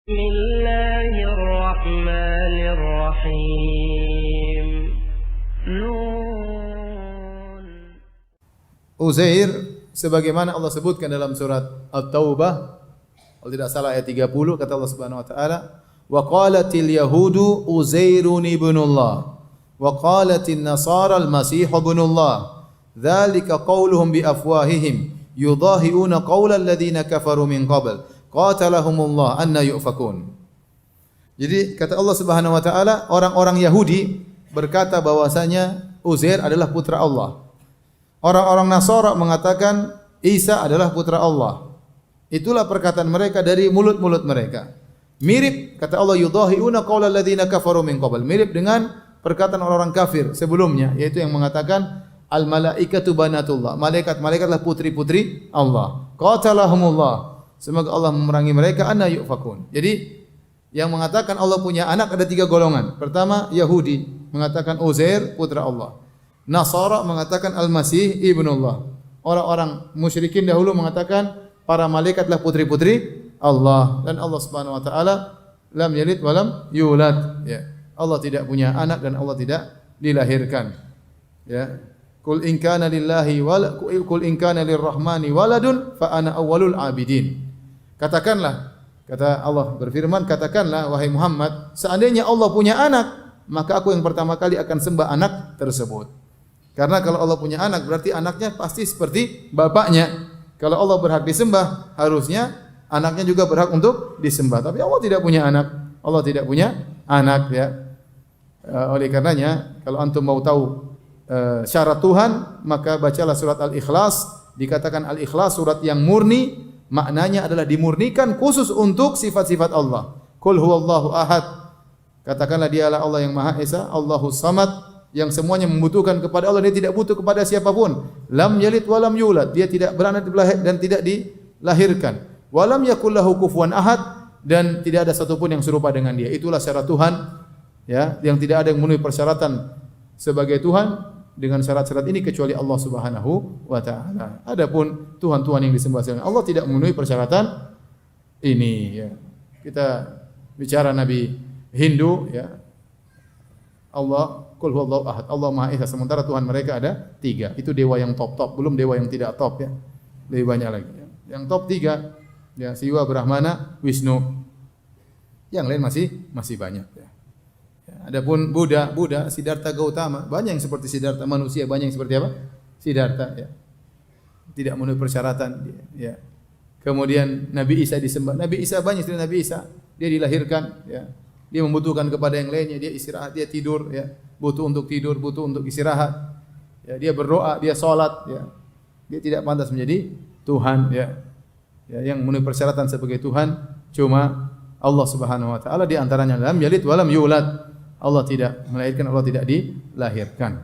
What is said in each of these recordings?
Bismillahirrahmanirrahim. Nun. Uzair sebagaimana Allah sebutkan dalam surat At-Taubah, kalau tidak salah ayat 30, kata Allah Subhanahu wa taala, "Wa qalatil yahudu Uzairun ibnullah wa qalatin nasara al-masih ibnullah. Dzalika qauluhum bi afwahihim yudahiuna qaulal ladzina kafaru min qabl. Qatalahumullah anna yufakun." Jadi kata Allah Subhanahu wa taala, orang-orang Yahudi berkata bahwasanya Uzair adalah putra Allah. Orang-orang Nasara mengatakan Isa adalah putra Allah. Itulah perkataan mereka dari mulut-mulut mereka. Mirip kata Allah, yudahiuna qaulal ladzina kafaru min qabl. Mirip dengan perkataan orang-orang kafir sebelumnya, yaitu yang mengatakan al malaikatu banatullah. Malaikat-malaikatlah putri-putri Allah. Qatalahumullah. Semoga Allah memerangi mereka, anna yufakun. Jadi yang mengatakan Allah punya anak ada 3 golongan. Pertama, Yahudi mengatakan Uzair putra Allah. Nasara mengatakan Al-Masih ibnullah. Orang-orang musyrikin dahulu mengatakan para malaikatlah putri-putri Allah, dan Allah Subhanahu wa taala lam yalid wa lam yulad, ya. Allah tidak punya anak dan Allah tidak dilahirkan, ya. Qul in kana lillahi qul in kana lirrahmani waladun fa ana awwalul abidin. Katakanlah, kata Allah berfirman, katakanlah wahai Muhammad, seandainya Allah punya anak, maka aku yang pertama kali akan sembah anak tersebut. Karena kalau Allah punya anak berarti anaknya pasti seperti bapaknya. Kalau Allah berhak disembah, harusnya anaknya juga berhak untuk disembah. Tapi Allah tidak punya anak. Allah tidak punya anak, ya. Oleh karenanya kalau antum mau tahu syarat Tuhan, maka bacalah surat Al-Ikhlas. Dikatakan Al-Ikhlas surat yang murni, maknanya adalah dimurnikan khusus untuk sifat-sifat Allah. Qul huwallahu ahad. Katakanlah dialah Allah yang Maha Esa, Allahus Samad, yang semuanya membutuhkan kepada Allah, dia tidak butuh kepada siapapun. Lam yalid wa lam yulad, dia tidak beranak dan tidak dilahirkan. Wa lam yakul lahu kufuwan ahad, dan tidak ada satupun yang serupa dengan dia. Itulah syarat Tuhan, ya, yang tidak ada yang memenuhi persyaratan sebagai Tuhan dengan syarat-syarat ini kecuali Allah Subhanahu wa taala. Adapun tuhan-tuhan yang disembah selain Allah tidak memenuhi persyaratan ini, ya. Kita bicara Nabi Hindu, ya. Allah Qul huwallahu ahad, Allah Maha Esa, sementara Tuhan mereka ada 3. Itu dewa yang top-top, belum dewa yang tidak top, ya. Lebih banyak lagi, ya. Yang top 3, ya, Siwa, Brahmana, Wisnu. Yang lain masih banyak, ya. Ya, adapun Buddha, Siddhartha Gautama, banyak yang seperti Siddhartha, manusia banyak yang seperti apa? Siddhartha, ya. Tidak memenuhi persyaratan, ya. Kemudian Nabi Isa disembah. Nabi Isa banyak seperti Nabi Isa, dia dilahirkan, ya. Dia membutuhkan kepada yang lainnya, dia istirahat, dia tidur, ya. Butuh untuk tidur, butuh untuk istirahat. Ya, dia berdoa, dia salat, ya. Dia tidak pantas menjadi Tuhan, ya. Ya, yang memenuhi persyaratan sebagai Tuhan cuma Allah Subhanahu wa taala, di antaranya lam yalid wa lam yulad. Allah tidak melahirkan, Allah tidak dilahirkan.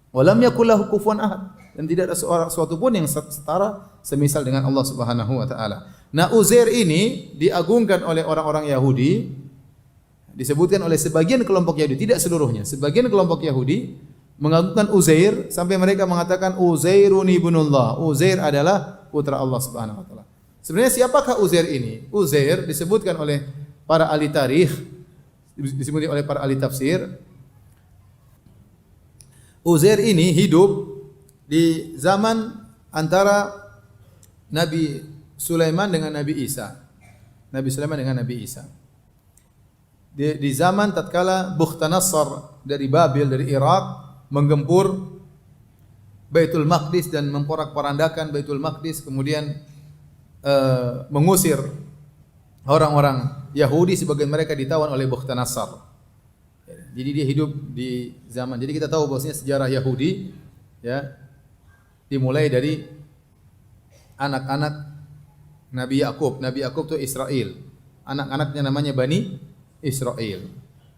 Wa lam yakul lahu kufuwan ahad, dan tidak ada sesuatu pun yang setara semisal dengan Allah Subhanahu wa taala. Nah, Uzair ini diagungkan oleh orang-orang Yahudi. Disebutkan oleh sebagian kelompok Yahudi, tidak seluruhnya. Sebagian kelompok Yahudi mengagungkan Uzair sampai mereka mengatakan Uzairun ibnullah. Uzair adalah putra Allah Subhanahu wa taala. Sebenarnya siapakah Uzair ini? Uzair disebutkan oleh para ahli tarikh, disebutkan oleh para ahli tafsir. Uzair ini hidup di zaman antara Nabi Sulaiman dengan Nabi Isa. Nabi Sulaiman dengan Nabi Isa. Di zaman tatkala Bukhtanasar dari Babil, dari Irak, menggempur Baitul Maqdis dan memporak-porandakan Baitul Maqdis, kemudian mengusir orang-orang Yahudi sebagian mereka ditawan oleh Bukhtanasar. Jadi dia hidup di zaman. Jadi kita tahu bahwasanya sejarah Yahudi, ya, dimulai dari anak-anak Nabi Yakub. Nabi Yakub itu Israel. Anak-anaknya namanya Bani Israel.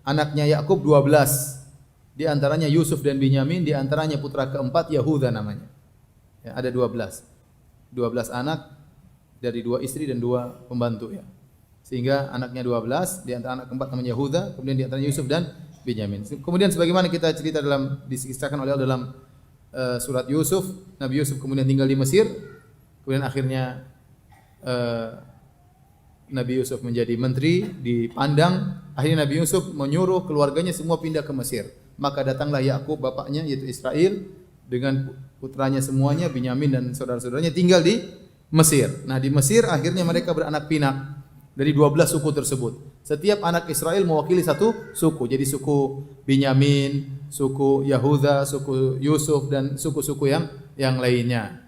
Anaknya Yakub 12. Di antaranya Yusuf dan Binyamin, di antaranya putra keempat Yahuda namanya. Ya, ada 12. 12 anak dari 2 istri dan 2 pembantu, ya. Sehingga anaknya 12, di antara anak keempat namanya Yahuda, kemudian di antaranya Yusuf dan Binyamin. Kemudian sebagaimana kita cerita diskisahkan oleh Allah dalam surat Yusuf, Nabi Yusuf kemudian tinggal di Mesir, kemudian akhirnya Nabi Yusuf menjadi menteri, dipandang. Akhirnya Nabi Yusuf menyuruh keluarganya semua pindah ke Mesir. Maka datanglah Yakub bapaknya yaitu Israel dengan putranya semuanya, Binyamin dan saudara-saudaranya tinggal di Mesir. Nah, di Mesir akhirnya mereka beranak pinak dari 12 suku tersebut. Setiap anak Israel mewakili satu suku. Jadi suku Binyamin, suku Yahuda, suku Yusuf dan suku-suku yang lainnya.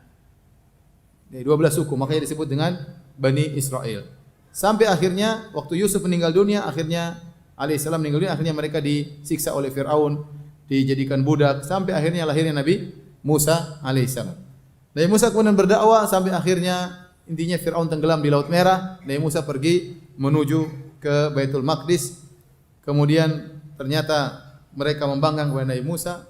Dari 12 suku, makanya disebut dengan Bani Israel. Sampai akhirnya waktu Yusuf meninggal dunia, akhirnya alaihissalam meninggal dunia, akhirnya mereka disiksa oleh Firaun, dijadikan budak sampai akhirnya lahirnya Nabi Musa alaihissalam. Nabi Musa kemudian berdakwah sampai akhirnya intinya Firaun tenggelam di Laut Merah. Nabi Musa pergi menuju ke Baitul Maqdis. Kemudian ternyata mereka membangkang kepada Nabi Musa.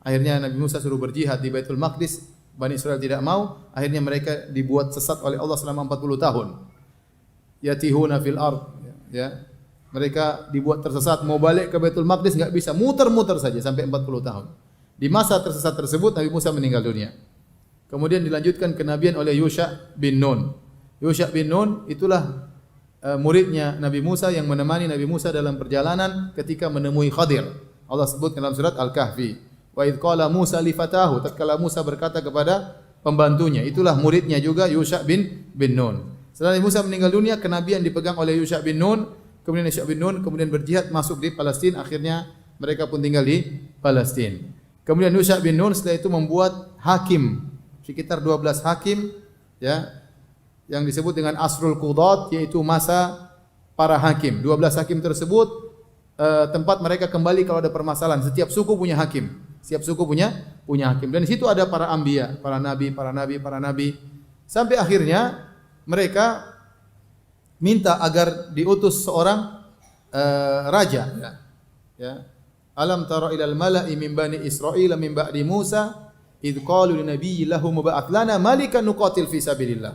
Akhirnya Nabi Musa suruh berjihad di Baitul Maqdis. Bani Israel tidak mau. Akhirnya mereka dibuat sesat oleh Allah selama 40 tahun. Yatihuna fil ard, ya. Mereka dibuat tersesat, mau balik ke Baitul Maqdis enggak bisa, muter-muter saja sampai 40 tahun. Di masa tersesat tersebut Nabi Musa meninggal dunia. Kemudian dilanjutkan kenabian oleh Yusha bin Nun. Yusha bin Nun itulah muridnya Nabi Musa yang menemani Nabi Musa dalam perjalanan ketika menemui Khadir. Allah sebut dalam surat Al-Kahfi. Wa idh qala Musa li fatahu, tatkala Musa berkata kepada pembantunya, itulah muridnya juga Yusha bin Nun. Setelah Musa meninggal dunia, kenabian dipegang oleh Yusha bin Nun, kemudian Yusha bin Nun kemudian berjihad masuk di Palestina, akhirnya mereka pun tinggal di Palestina. Kemudian Yusha bin Nun setelah itu membuat hakim, sekitar 12 hakim, ya, yang disebut dengan Asrul Qudat, yaitu masa para hakim. 12 hakim tersebut tempat mereka kembali kalau ada permasalahan. Setiap suku punya hakim. Setiap suku punya hakim. Dan di situ ada para anbiya, para nabi. Sampai akhirnya mereka minta agar diutus seorang raja, ya. Alam tara ilal mala'i min bani Israil min ba'di Musa id qalu lin nabiyyi lahum ba'ath lana malikan nuqatil fi sabilillah.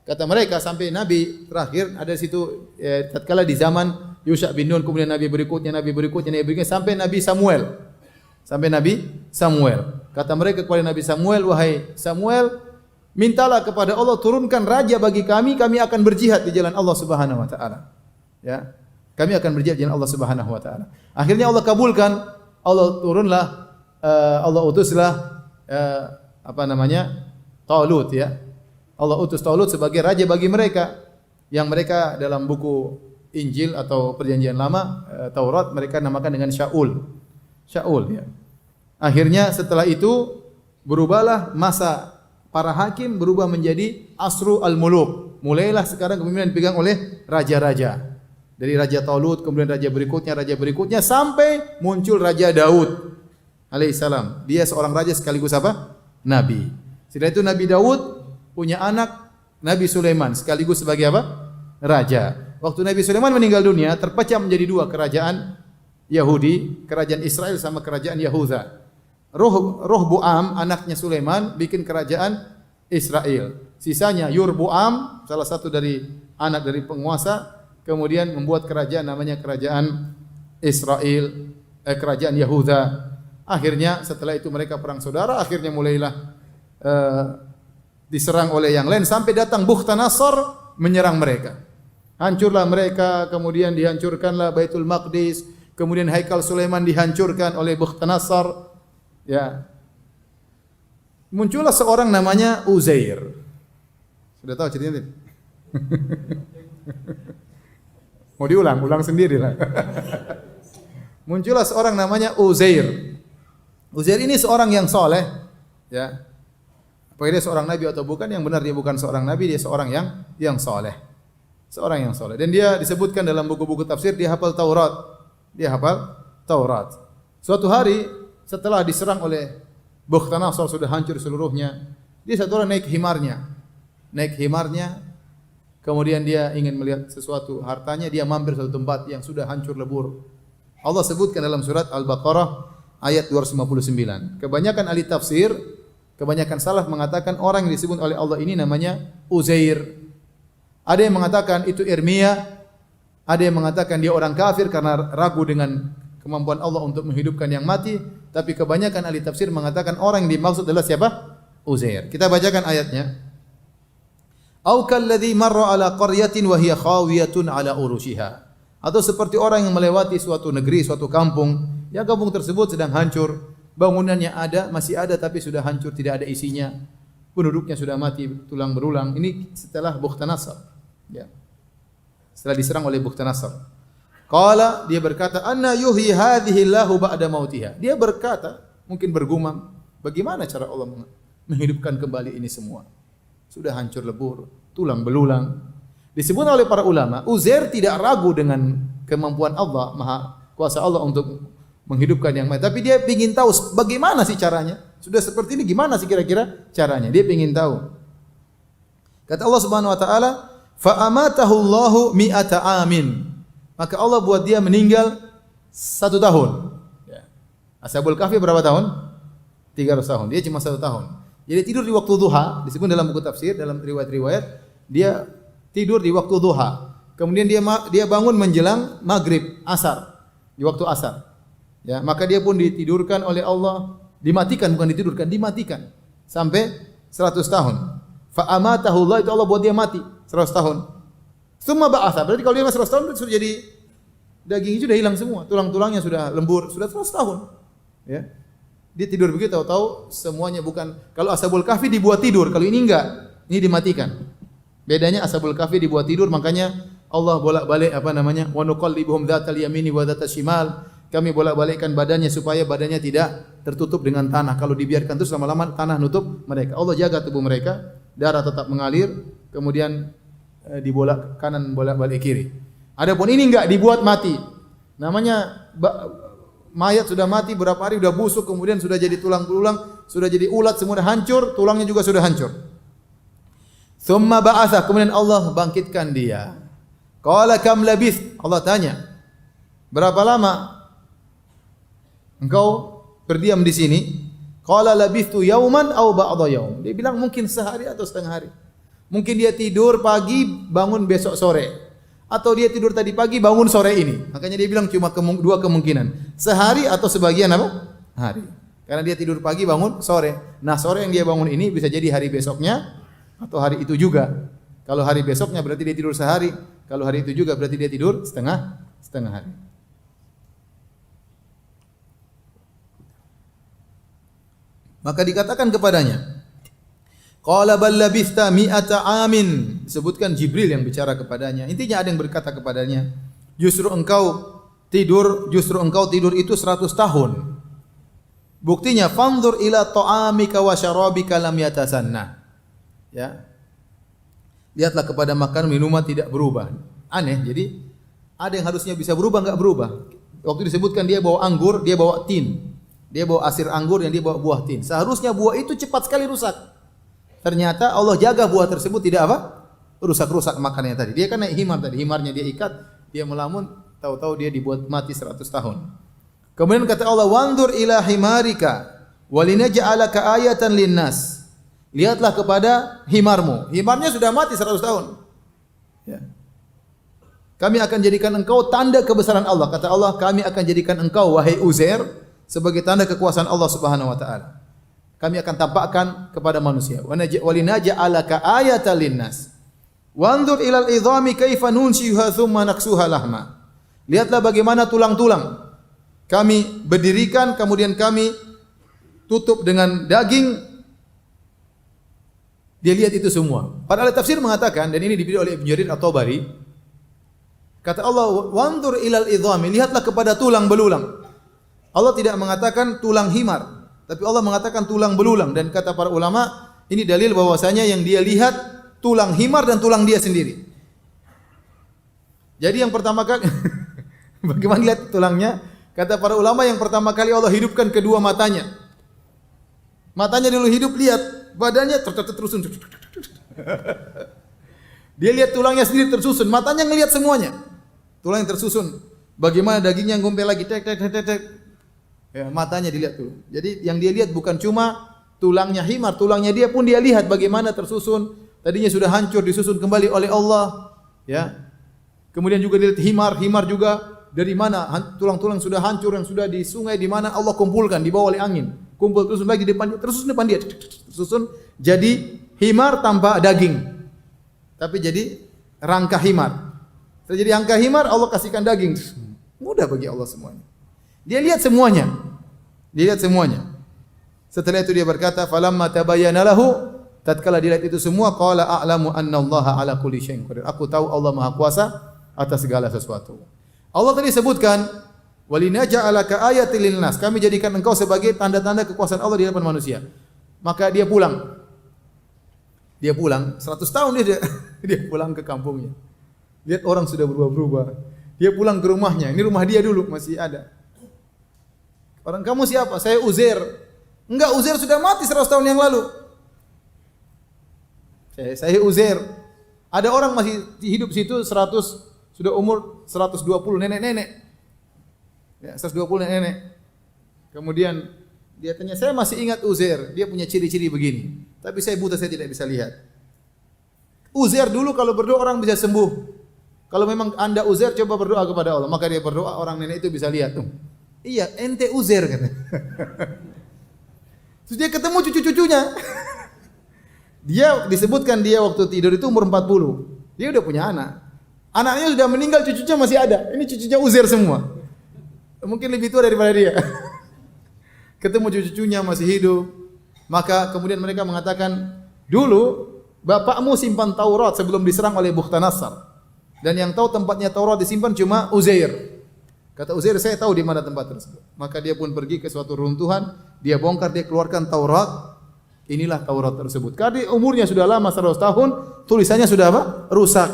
Kata mereka sampai nabi terakhir ada situ tatkala di zaman Yusha bin Nun, kemudian nabi berikutnya sampai Nabi Samuel. Kata mereka kepada Nabi Samuel, wahai Samuel, mintalah kepada Allah turunkan raja bagi kami akan berjihad di jalan Allah Subhanahu wa taala. Ya. Kami akan berjihad di jalan Allah Subhanahu wa taala. Akhirnya Allah kabulkan. Allah utuslah Talut, ya. Allah utus Talut sebagai raja bagi mereka yang mereka dalam buku Injil atau Perjanjian Lama, Taurat, mereka namakan dengan Shaul, ya. Akhirnya setelah itu berubahlah masa para hakim, berubah menjadi Asru al-Muluk. Mulailah sekarang kepemimpinan dipegang oleh raja-raja. Dari Raja Talut, kemudian raja berikutnya sampai muncul Raja Daud alaihissalam. Dia seorang raja sekaligus apa? Nabi. Setelah itu Nabi Daud punya anak Nabi Sulaiman sekaligus sebagai apa? Raja. Waktu Nabi Sulaiman meninggal dunia, terpecah menjadi dua kerajaan Yahudi, kerajaan Israel sama kerajaan Yahuda. Rohboam anaknya Sulaiman bikin kerajaan Israel. Sisanya Yurboam, salah satu dari anak dari penguasa, kemudian membuat kerajaan namanya kerajaan Israel, kerajaan Yahuda. Akhirnya setelah itu mereka perang saudara, akhirnya mulailah diserang oleh yang lain sampai datang Bukhtanasar menyerang mereka. Hancurlah mereka, kemudian dihancurkanlah Baitul Maqdis, kemudian Haikal Sulaiman dihancurkan oleh Bukhtanasar. Ya. Muncullah seorang namanya Uzair. Sudah tahu ceritanya? Mau diulang sendiri lah. Muncullah seorang namanya Uzair. Uzair ini seorang yang soleh, ya. Apakah dia seorang nabi atau bukan? Yang benar dia bukan seorang nabi, dia seorang yang soleh. Seorang yang soleh. Dan dia disebutkan dalam buku-buku tafsir dia hafal Taurat. Suatu hari setelah diserang oleh Bukhtanasar sudah hancur seluruhnya, dia satu orang naik himarnya, kemudian dia ingin melihat sesuatu hartanya, dia mampir satu tempat yang sudah hancur lebur. Allah sebutkan dalam surat Al-Baqarah ayat 259. Kebanyakan ahli tafsir, kebanyakan salaf mengatakan orang yang disebut oleh Allah ini namanya Uzair. Ada yang mengatakan itu Irmiyah, ada yang mengatakan dia orang kafir karena ragu dengan kemampuan Allah untuk menghidupkan yang mati, tapi kebanyakan ahli tafsir mengatakan orang yang dimaksud adalah siapa? Uzair. Kita bacakan ayatnya. Au kalladzi marra ala qaryatin wa hiya khawiyatun ala urushiha. Atau seperti orang yang melewati suatu negeri, suatu kampung, yang kampung tersebut sedang hancur, bangunannya ada, masih ada tapi sudah hancur, tidak ada isinya. Penduduknya sudah mati tulang berulang. Ini setelah Bukhtanasar. Ya. Setelah diserang oleh Bukhtanasar. Qala, dia berkata, "Anna yuhyi hadhihi Allahu ba'da mautiha." Dia berkata, mungkin bergumam, bagaimana cara Allah menghidupkan kembali ini semua? Sudah hancur lebur, tulang belulang. Disebut oleh para ulama, Uzair tidak ragu dengan kemampuan Allah, maha kuasa Allah untuk menghidupkan yang mati. Tapi dia ingin tahu bagaimana sih caranya. Sudah seperti ini, gimana sih kira-kira caranya? Dia ingin tahu. Kata Allah Subhanahu wa taala, "Fa amatahu Allahu mi'ata amin." Maka Allah buat dia meninggal 1 tahun. Ya. Ashabul Kahfi berapa tahun? 300 tahun. Dia cuma 1 tahun. Jadi tidur di waktu duha, disebut dalam buku tafsir, dalam riwayat-riwayat, dia tidur di waktu duha. Kemudian dia bangun menjelang maghrib, asar, di waktu asar. Ya, maka dia pun ditidurkan oleh Allah, dimatikan, bukan ditidurkan, dimatikan sampai 100 tahun. Fa amatahu Allah, itu Allah buat dia mati 100 tahun. Summa ba'atha, berarti kalau dia 100 tahun sudah jadi daging sudah hilang semua, tulang-tulangnya sudah lembur, sudah 100 tahun. Ya. Dia tidur begitu, tahu semuanya bukan. Kalau Ashabul Kahfi dibuat tidur, kalau ini enggak, ini dimatikan. Bedanya Ashabul Kahfi dibuat tidur, makanya Allah bolak-balik wa nuqallibuhum dzatal yamini wa dzatas shimal. Kami bolak-balikkan badannya supaya badannya tidak tertutup dengan tanah. Kalau dibiarkan terus lama-lama tanah nutup mereka. Allah jaga tubuh mereka, darah tetap mengalir, kemudian dibolak kanan bolak-balik kiri. Adapun ini enggak, dibuat mati. Namanya mayat sudah mati berapa hari, sudah busuk, kemudian sudah jadi tulang belulang, sudah jadi ulat, semua hancur, tulangnya juga sudah hancur. Thumma ba'atha, kemudian Allah bangkitkan dia. Qala kam labith, Allah tanya, berapa lama engkau berdiam di sini? Qala labithtu yauman aw ba'dha yaum. Dia bilang mungkin sehari atau setengah hari. Mungkin dia tidur pagi, bangun besok sore. Atau dia tidur tadi pagi, bangun sore ini. Makanya dia bilang cuma 2 kemungkinan. Sehari atau sebagian apa? Hari. Karena dia tidur pagi, bangun sore. Nah, sore yang dia bangun ini bisa jadi hari besoknya atau hari itu juga. Kalau hari besoknya berarti dia tidur sehari. Kalau hari itu juga berarti dia tidur setengah hari. Maka dikatakan kepadanya, qala bal labithta mi'ata amin. Disebutkan Jibril yang bicara kepadanya. Intinya ada yang berkata kepadanya, justru engkau tidur itu 100 tahun. Buktinya fanzur ila ta'amika wa syarabika lam yatasanna. Ya. Lihatlah kepada makan minuman tidak berubah. Aneh, jadi ada yang harusnya bisa berubah enggak berubah. Waktu disebutkan dia bawa anggur, dia bawa tin. Dia bawa asir anggur yang dia bawa buah tin. Seharusnya buah itu cepat sekali rusak. Ternyata Allah jaga buah tersebut tidak apa? Rusak-rusak makannya tadi. Dia kan naik himar tadi. Himarnya dia ikat, dia melamun, tahu-tahu dia dibuat mati 100 tahun. Kemudian kata Allah, "Wanzur ila himarika walinaj'alaka ayatan linnas." Lihatlah kepada himarmu. Himarnya sudah mati 100 tahun. Ya. Kami akan jadikan engkau tanda kebesaran Allah. Kata Allah, kami akan jadikan engkau wahai Uzair sebagai tanda kekuasaan Allah Subhanahu wa taala. Kami akan tampakkan kepada manusia. Walinaj'alaka ayatan linnas. Wanzur ilal idhami kaifa nunshiha thumma naksuha lahma. Lihatlah bagaimana tulang-tulang kami berdirikan, kemudian kami tutup dengan daging. Dia lihat itu semua. Para ahli tafsir mengatakan, dan ini dipilih oleh Ibnu Jarir At-Tabari, kata Allah, wanzur ilal idhami, lihatlah kepada tulang belulang. Allah tidak mengatakan tulang himar, tapi Allah mengatakan tulang belulang. Dan kata para ulama, ini dalil bahwasanya yang dia lihat tulang himar dan tulang dia sendiri. Jadi yang pertama kali bagaimana lihat tulangnya? Kata para ulama, yang pertama kali Allah hidupkan kedua matanya. Matanya dulu hidup, lihat, badannya tersusun. Dia lihat tulangnya sendiri tersusun, matanya ngelihat semuanya. Tulang yang tersusun. Bagaimana dagingnya ngumpul lagi, tek. Ya, matanya dilihat dulu. Jadi yang dia lihat bukan cuma tulangnya himar, tulangnya dia pun dia lihat bagaimana tersusun. Tadinya sudah hancur, disusun kembali oleh Allah. Ya. Kemudian juga dilihat himar juga dari mana tulang-tulang sudah hancur, yang sudah di sungai di mana Allah kumpulkan, dibawa oleh angin. Kumpul terus lagi depan, tersusun depan dia. Tersusun jadi himar tanpa daging. tapi jadi rangka himar. Setelah jadi rangka himar, Allah kasihkan daging. Mudah bagi Allah semuanya. Dia lihat semuanya. Dia lihat semuanya. Setelah itu dia berkata, "Falamma tabayyana lahu", tatkala dia lihat itu semua, qala a'lamu annallaha ala kulli syai'in qadir. Aku tahu Allah Maha Kuasa atas segala sesuatu. Allah tadi sebutkan, "Walinaja'alaka ayatil linnas." Kami jadikan engkau sebagai tanda-tanda kekuasaan Allah di hadapan manusia. Maka dia pulang. Dia pulang 100 tahun dia pulang ke kampungnya. Lihat orang sudah berubah-berubah. Dia pulang ke rumahnya. Ini rumah dia dulu masih ada. Orang, kamu siapa? Saya Uzair. Enggak, Uzair sudah mati 100 tahun yang lalu. Saya Uzair. Ada orang masih hidup situ 100, sudah umur 120, nenek-nenek. Ya, 120 nenek-nenek. Kemudian dia tanya, saya masih ingat Uzair. Dia punya ciri-ciri begini. Tapi saya buta, saya tidak bisa lihat. Uzair dulu kalau berdoa orang bisa sembuh. Kalau memang Anda Uzair, coba berdoa kepada Allah. Maka dia berdoa, orang nenek itu bisa lihat. Iya, ente Uzair kata. Terus dia ketemu cucu-cucunya. Dia disebutkan dia waktu tidur itu umur 40. Dia udah punya anak. Anaknya sudah meninggal, cucunya masih ada. Ini cucunya Uzair semua. Mungkin lebih tua daripada dia. Ketemu cucu-cucunya masih hidup. Maka kemudian mereka mengatakan, dulu bapakmu simpan Taurat sebelum diserang oleh Bukhtanasar. Dan yang tahu tempatnya Taurat disimpan cuma Uzair. Kata Uzair, saya tahu di mana tempat tersebut. Maka dia pun pergi ke suatu runtuhan, dia bongkar, dia keluarkan Taurat. Inilah Taurat tersebut. Karena umurnya sudah lama 100 tahun, tulisannya sudah apa? Rusak.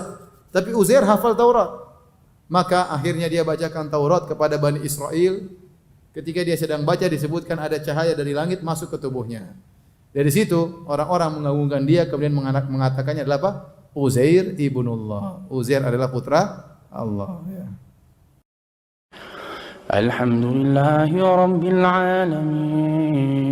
Tapi Uzair hafal Taurat. Maka akhirnya dia bacakan Taurat kepada Bani Israel. Ketika dia sedang baca disebutkan ada cahaya dari langit masuk ke tubuhnya. Dari situ orang-orang mengagungkan dia, kemudian mengatakannya adalah apa? Uzair ibnullah. Uzair adalah putra Allah. Ya. Alhamdulillahi Rabbil Alamin.